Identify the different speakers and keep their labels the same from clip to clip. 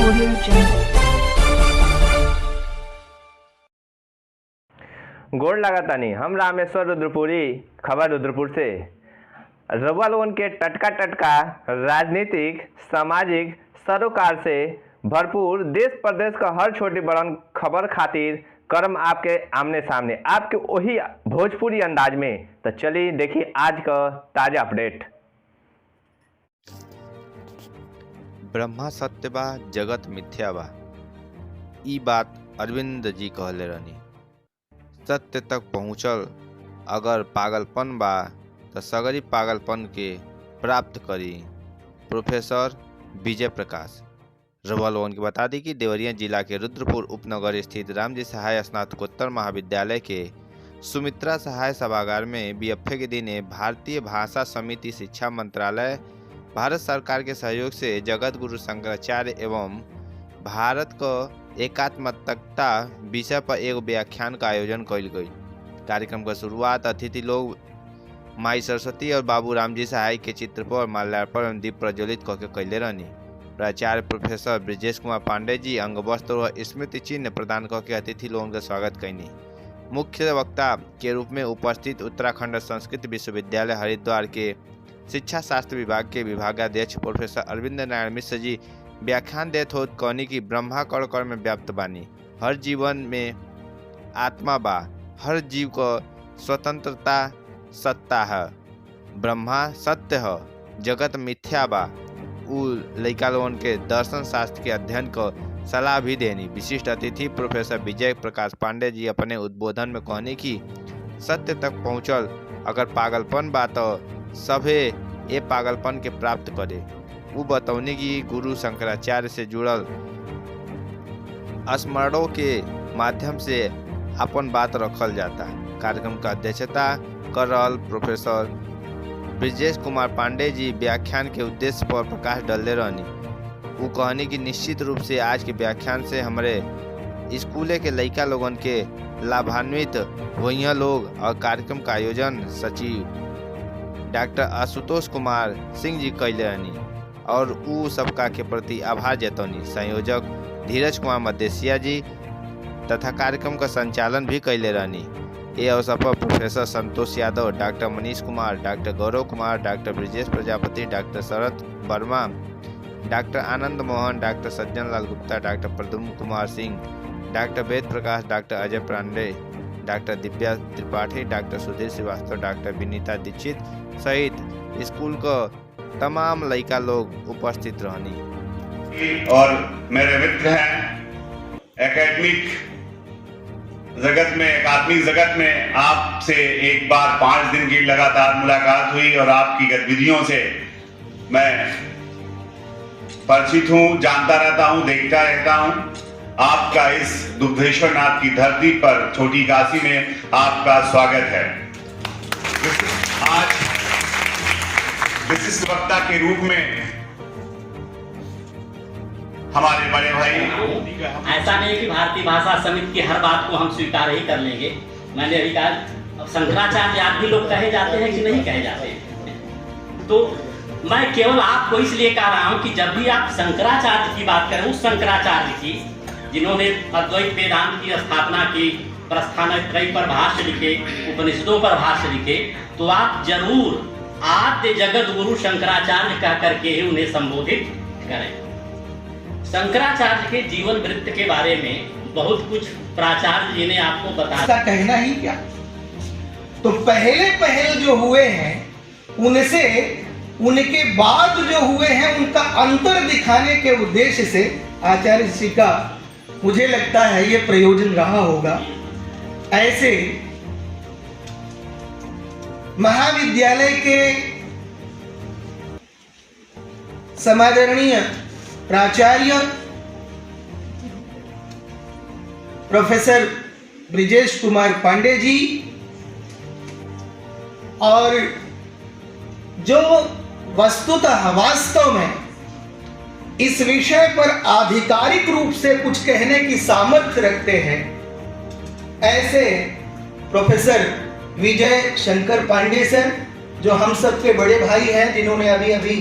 Speaker 1: Audio Jungle।
Speaker 2: गोड़ लगातानी हम रामेश्वर रुद्रपुरी, खबर रुद्रपुर से। रउआ लोगन के टटका राजनीतिक, सामाजिक, सरोकार से भरपूर देश प्रदेश का हर छोटी बड़न खबर खातिर करम आपके आमने सामने, आपके वही भोजपुरी अंदाज में। तो चलिए देखिए आज का ताजा अपडेट।
Speaker 3: ब्रह्मा सत्य बा, जगत मिथ्या बा, ई बात अरविंद जी कहले रहनी। सत्य तक पहुँचल अगर पागलपन बा तो सगरी पागलपन के प्राप्त करी। प्रोफेसर विजय प्रकाश। रउआ लोगन के बता दी कि देवरिया जिला के रुद्रपुर उपनगर स्थित रामजी सहाय स्नातकोत्तर महाविद्यालय के सुमित्रा सहाय सभागार में बीएफए के दिन भारतीय भाषा समिति शिक्षा मंत्रालय भारत सरकार के सहयोग से जगत गुरु शंकराचार्य एवं भारत को एकात्मकता विषय पर एक व्याख्यान का आयोजन कइल गई। कार्यक्रम का शुरुआत अतिथि लोग माई सरस्वती और बाबू रामजी सहाय के चित्र पर माल्यार्पण एवं दीप प्रज्वलित करके कैले रहनी। प्राचार्य प्रोफेसर ब्रिजेश कुमार पांडे जी अंग वस्त्र और स्मृति चिन्ह प्रदान करके अतिथि लोगों का स्वागत कैनी। मुख्य वक्ता के रूप में उपस्थित उत्तराखंड संस्कृत विश्वविद्यालय हरिद्वार के शिक्षा शास्त्र विभाग के विभागाध्यक्ष प्रोफेसर अरविंद नारायण मिश्र जी व्याख्यान देते हो कहनी कि ब्रह्मा कण कण में व्याप्त बानी, हर जीवन में आत्मा बा, हर जीव को स्वतंत्रता सत्ता है, ब्रह्मा सत्य है, जगत मिथ्या बा। उ लइका लोगन के दर्शन शास्त्र के अध्ययन को सलाह भी देनी। विशिष्ट अतिथि प्रोफेसर विजय प्रकाश पांडे जी अपने उद्बोधन में कहनी कि सत्य तक पहुँचल अगर पागलपन बा तो सभे ये पागलपन के प्राप्त करे। वो बतौनी कि गुरु शंकराचार्य से जुड़ल स्मरणों के माध्यम से अपन बात रखल जाता। कार्यक्रम का अध्यक्षता कर रहल प्रोफेसर ब्रिजेश कुमार पांडे जी व्याख्यान के उद्देश्य पर प्रकाश डालते रहनी। वो कहनी कि निश्चित रूप से आज के व्याख्यान से हमारे स्कूले के लइका लोगन के लाभान्वित हुई लोग। और कार्यक्रम का आयोजन सचिव डॉक्टर आशुतोष कुमार सिंह जी कैले रहनी और उ सबका के प्रति आभार जतौनी। संयोजक धीरज कुमार मदेशिया जी तथा कार्यक्रम का संचालन भी कैले रहनी। ये अवसर पर professor Santosh Yadav, doctor Manish Kumar, doctor Gaurav Kumar, doctor Brijesh Prajapati, doctor Sharad Verma, doctor Anand Mohan, doctor Sajjan Lal Gupta, doctor Pradyumna Kumar Singh, doctor Ved Prakash, doctor Ajay Pandey, doctor Divya Tripathi, doctor Sudhir Srivastava, doctor Vinita Dixit सहित स्कूल को तमाम लड़का लोग उपस्थित रहनी।
Speaker 4: और मेरे मित्र हैं एकेडमिक जगत में, अकादमिक जगत में आपसे एक बार 5 दिन की लगातार मुलाकात हुई और आपकी गतिविधियों से मैं परिचित हूं, जानता रहता हूं, देखता रहता हूं। आपका इस दुग्धेश्वर नाथ की धरती पर छोटी काशी में आपका स्वागत है। आज विशिष्ट वक्ता के रूप में हमारे बड़े भाई,
Speaker 5: ऐसा नहीं कि भारतीय भाषा समिति की हर बात को हम स्वीकार ही कर लेंगे। मैंने अभी कहा शंकराचार्य आदि लोग कहे जाते हैं कि नहीं कहे जाते हैं, तो मैं केवल आपको इसलिए कह रहा हूं कि जब भी आप शंकराचार्य की बात करें, उस शंकराचार्य की जिन्होंने अद्वैत वेदांत की स्थापना की, प्रस्थानत्रयी पर भाष्य लिखे, उपनिषदों पर भाष्य लिखे, तो आप जरूर आद्य जगत गुरु शंकराचार्य कह करके ही उन्हें संबोधित करें। शंकराचार्य के जीवन वृत्त के बारे में बहुत कुछ प्राचार्य जी ने आपको बताया।
Speaker 6: कहना ही क्या, तो पहले जो हुए हैं उनसे उनके बाद जो हुए हैं उनका अंतर दिखाने के उद्देश्य से आचार्य जी का मुझे लगता है ये प्रयोजन रहा होगा। ऐसे महाविद्यालय के समादरणीय प्राचार्य प्रोफेसर ब्रिजेश कुमार पांडे जी और जो वस्तुतः वास्तव में इस विषय पर आधिकारिक रूप से कुछ कहने की सामर्थ्य रखते हैं, ऐसे प्रोफेसर विजय शंकर पांडे सर, जो हम सबके बड़े भाई हैं, जिन्होंने अभी अभी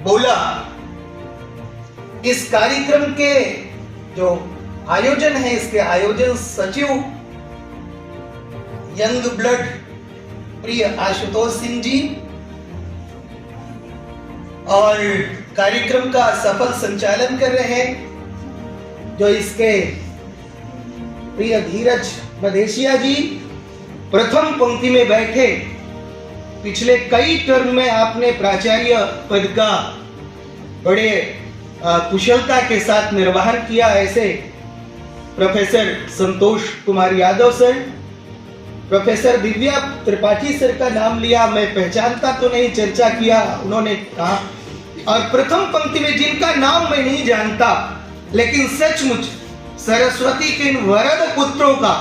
Speaker 6: बोला इस कार्यक्रम के जो आयोजन है, इसके आयोजन सचिव यंग ब्लड प्रिय आशुतोष सिंह जी और कार्यक्रम का सफल संचालन कर रहे हैं जो इसके प्रिय धीरज मदेशिया जी, प्रथम पंक्ति में बैठे, पिछले कई टर्म में आपने प्राचार्य पद का बड़े कुशलता के साथ निर्वहन किया, ऐसे professor Santosh Kumar Yadav sir, professor Divya Tripathi sir का नाम लिया, मैं पहचानता तो नहीं, चर्चा किया उन्होंने कहा, और प्रथम पंक्ति में जिनका नाम मैं नहीं जानता लेकिन सचमुच सरस्वती के इन वरद पुत्रों का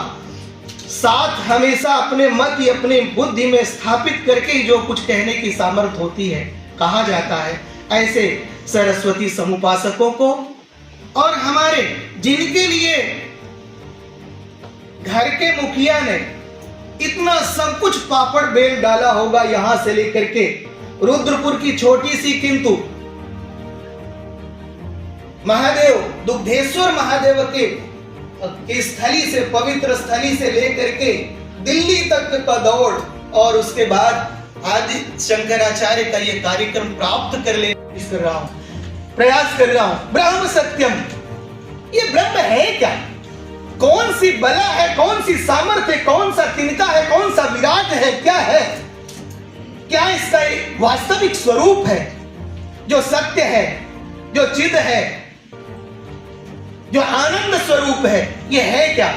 Speaker 6: साथ हमेशा अपने मत या अपने बुद्धि में स्थापित करके जो कुछ कहने की सामर्थ्य होती है, कहा जाता है, ऐसे सरस्वती समुपासकों को और हमारे जिनके लिए घर के मुखिया ने इतना सब कुछ पापड़ बेल डाला होगा, यहां से लेकर के रुद्रपुर की छोटी सी किंतु महादेव दुग्धेश्वर महादेव के स्थली से, पवित्र स्थली से लेकर के दिल्ली तक का दौड़ और उसके बाद आदि शंकराचार्य का ये कार्यक्रम प्राप्त कर ले प्रयास कर रहा हूं। ब्रह्म सत्यम, ये ब्रह्म है क्या? कौन सी बला है, कौन सी सामर्थ्य, कौन सा तिनका है, कौन सा विराट है, क्या है? क्या इसका वास्तविक स्वरूप है जो सत्य है, जो चिद है, जो आनंद स्वरूप है? ये है क्या?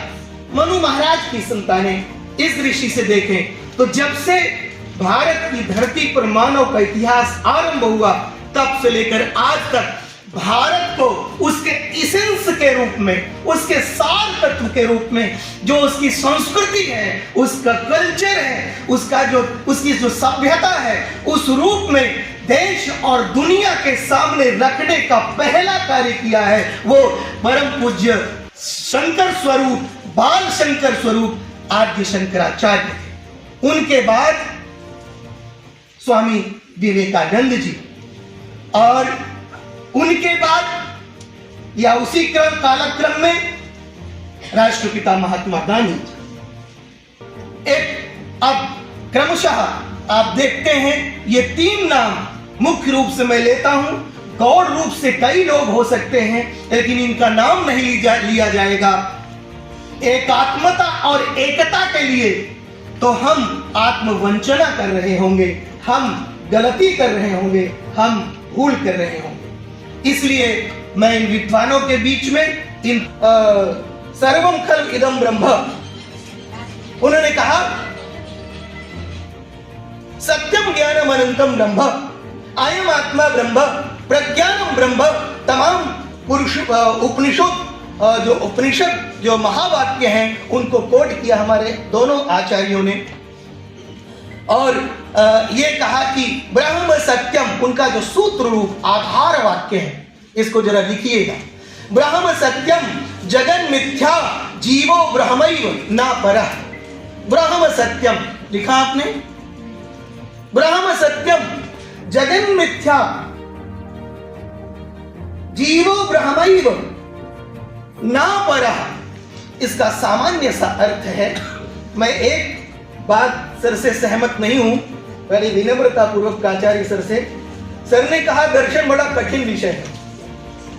Speaker 6: मनु महाराज की संतानें इस दृष्टि से देखें तो जब से भारत की धरती पर मानव का इतिहास आरंभ हुआ तब से लेकर आज तक भारत को उसके इसेंस के रूप में, उसके सार तत्व के रूप में, जो उसकी संस्कृति है, उसका कल्चर है, उसकी जो सभ्यता है, उस रूप में देश और दुनिया के सामने रखने का पहला कार्य किया है वो परम पूज्य शंकर स्वरूप, बाल शंकर स्वरूप आद्य शंकराचार्य थे। उनके बाद स्वामी विवेकानंद जी और उनके बाद या उसी कालक्रम में राष्ट्रपिता महात्मा गांधी। एक अब क्रमशः आप देखते हैं ये तीन नाम मुख्य रूप से मैं लेता हूं, गौड़ रूप से कई लोग हो सकते हैं लेकिन इनका नाम नहीं लिया जाएगा। एकात्मता और एकता के लिए तो हम आत्मवंचना कर रहे होंगे, हम गलती कर रहे होंगे, हम भूल कर रहे होंगे। इसलिए मैं इन विद्वानों के बीच में इन सर्वम खल इदम ब्रह्म, उन्होंने कहा सत्यम ज्ञानम अनंतम ब्रह्म, अयम आत्मा ब्रह्म, प्रज्ञानम ब्रह्म। तमाम पुरुष उपनिषद जो महावाक्य हैं उनको कोट किया हमारे दोनों आचार्यों ने और ये कहा कि ब्रह्म सत्यम, उनका जो सूत्र रूप आधार वाक्य है इसको जरा लिखिएगा। ब्रह्म सत्यम जगन मिथ्या जीवो ब्रह्मैव न परः। ब्रह्म सत्यम लिखा आपने, ब्रह्म सत्यम जगन मिथ्या जीवो ब्रह्मैव न परः। इसका सामान्य सा अर्थ है, मैं एक बात सर से सहमत नहीं हूं, पहले विनम्रता पूर्वक आचार्य सर ने कहा दर्शन बड़ा कठिन विषय है,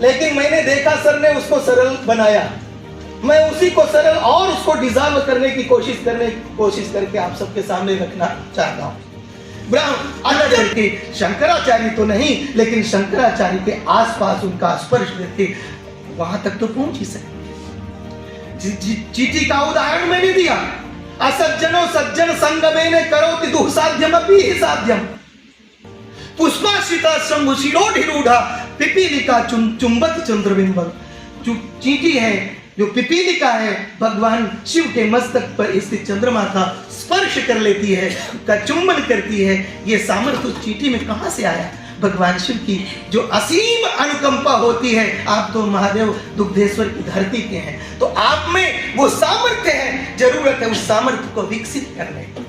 Speaker 6: लेकिन मैंने देखा सर ने उसको सरल बनाया, मैं उसी को सरल और उसको डिजॉल्व करने की कोशिश करके आप सबके सामने रखना चाहता हूं। ब्रह्म के शंकराचार्य तो नहीं, लेकिन शंकराचार्य के आसपास उनका स्पर्श करके वहां तक तो पहुंच ही सकते। चीटी का उदाहरण मैंने दिया, असज्जनो सज्जन संगमेन करोति दुःसाध्यमपि हि साध्यम। पुष्पाश्रिता शंभुशिरोधिरूढ़ा पिपीलिका चुंबत चंद्रबिंबम। जो चींटी है, जो पिपीलिका है, भगवान शिव के मस्तक पर स्थित चंद्रमा का स्पर्श कर लेती है, का चुंबन करती है। ये सामर्थ्य उस चींटी में कहां से आया? भगवान शिव की जो असीम अनुकंपा होती है। आप तो महादेव दुग्धेश्वर की धरती के हैं, तो आप में वो सामर्थ्य है, जरूरत है उस सामर्थ्य को विकसित करने की,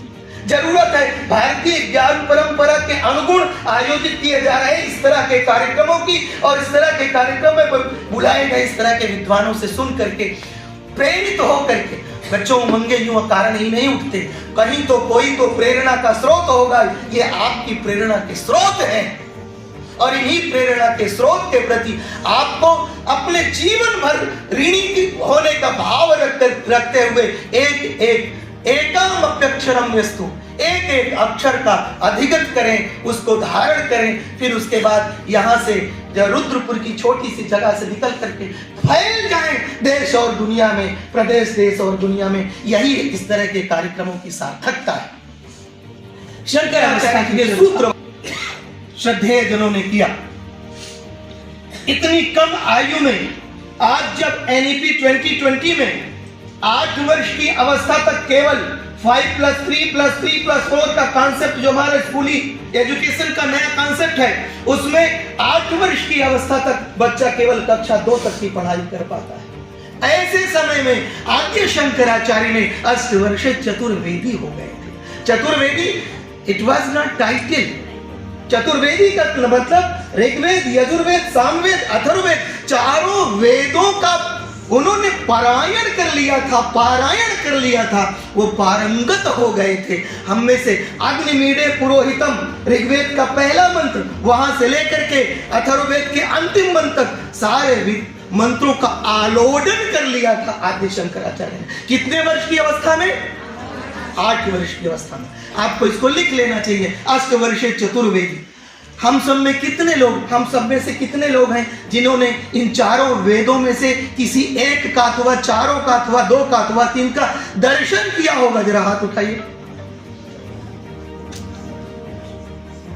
Speaker 6: जरूरत है भारतीय ज्ञान परंपरा के अनुगुण आयोजित किए जा रहे इस तरह के कार्यक्रमों की, और इस तरह के कार्यक्रम में बुलाए गए इस तरह के विद्वानों से सुन करके प्रेरित हो करके बच्चों मंगे यूं कारण ही नहीं उठते, कहीं तो कोई तो प्रेरणा का स्रोत होगा। ये आपकी प्रेरणा के स्रोत हैं, और इन्हीं प्रेरणा के स्रोत के प्रति आपको अपने जीवन भर ऋणी होने का भाव रखते हुए एकम अप्यक्षरम वस्तु, एक एक अक्षर का अधिगत करें, उसको धारण करें। फिर उसके बाद यहाँ से रुद्रपुर की छोटी सी जगह से निकल करके फैल जाएं देश और दुनिया में, प्रदेश देश और दुनिया में। यही इस तरह के कार्यक्रमों की सार्थकता है। शंकराचार्य के सूत्र श्रद्धेय जनों ने किया। इतनी कम आयु में आज जब NEP 2020 में 8 वर्ष की अवस्था तक केवल 5+3+3+4 का कॉन्सेप्ट जो हमारे स्कूली एजुकेशन का नया कॉन्सेप्ट है, उसमें 8 वर्ष की अवस्था तक बच्चा केवल कक्षा 2 तक की पढ़ाई कर पाता है। ऐसे समय में आद्य शंकराचार्य ने अष्टवर्षीय चतुर्वेदी हो गए थे। Chaturvedi it was not title. Chaturvedi का मतलब ऋग्वेद, यजुर्वेद, सामवेद, अथर्ववेद, चारों वेदों का उन्होंने पारायण कर लिया था, वो पारंगत हो गए थे। हम में से अग्निमीडे पुरोहितम ऋग्वेद का पहला मंत्र वहां से लेकर के अथर्ववेद के अंतिम मंत्र तक सारे मंत्रों का आलोडन कर लिया था आद्य शंकराचार्य ने। कितने वर्ष की अवस्था में? 8 वर्ष की अवस्था में। आपको इसको लिख लेना चाहिए, अष्टवर्षीय चतुर्वेदी। हम सब में से कितने लोग हैं जिन्होंने इन चारों वेदों में से किसी एक का अथवा चारों का अथवा 2 का अथवा 3 का दर्शन किया होगा? जरा हाथ उठाइए,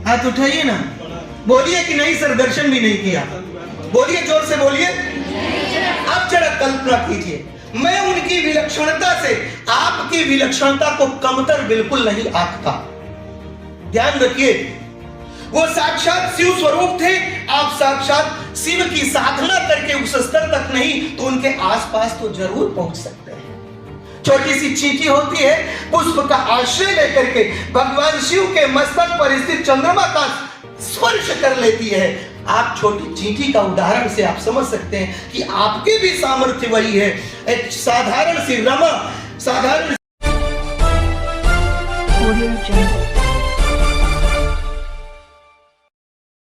Speaker 6: हाथ उठाइए ना। बोलिए कि नहीं सर, दर्शन भी नहीं किया। बोलिए, जोर से बोलिए। अब जरा कल्पना कीजिए, मैं उनकी विलक्षणता से आपकी विलक्षणता को कमतर बिल्कुल नहीं आंकता। ध्यान रखिए, वो साक्षात शिव स्वरूप थे। आप साक्षात शिव की साधना करके उस स्तर तक नहीं तो उनके आसपास तो जरूर पहुंच सकते हैं। छोटी सी चींटी होती है, पुष्प का आश्रय लेकर के भगवान शिव के मस्तक पर स्थित चंद्रमा का स्पर्श कर लेती है। आप छोटी चींटी का उदाहरण से आप समझ सकते हैं कि आपके भी सामर्थ्य वही है। एक साधारण सी रमा, साधारण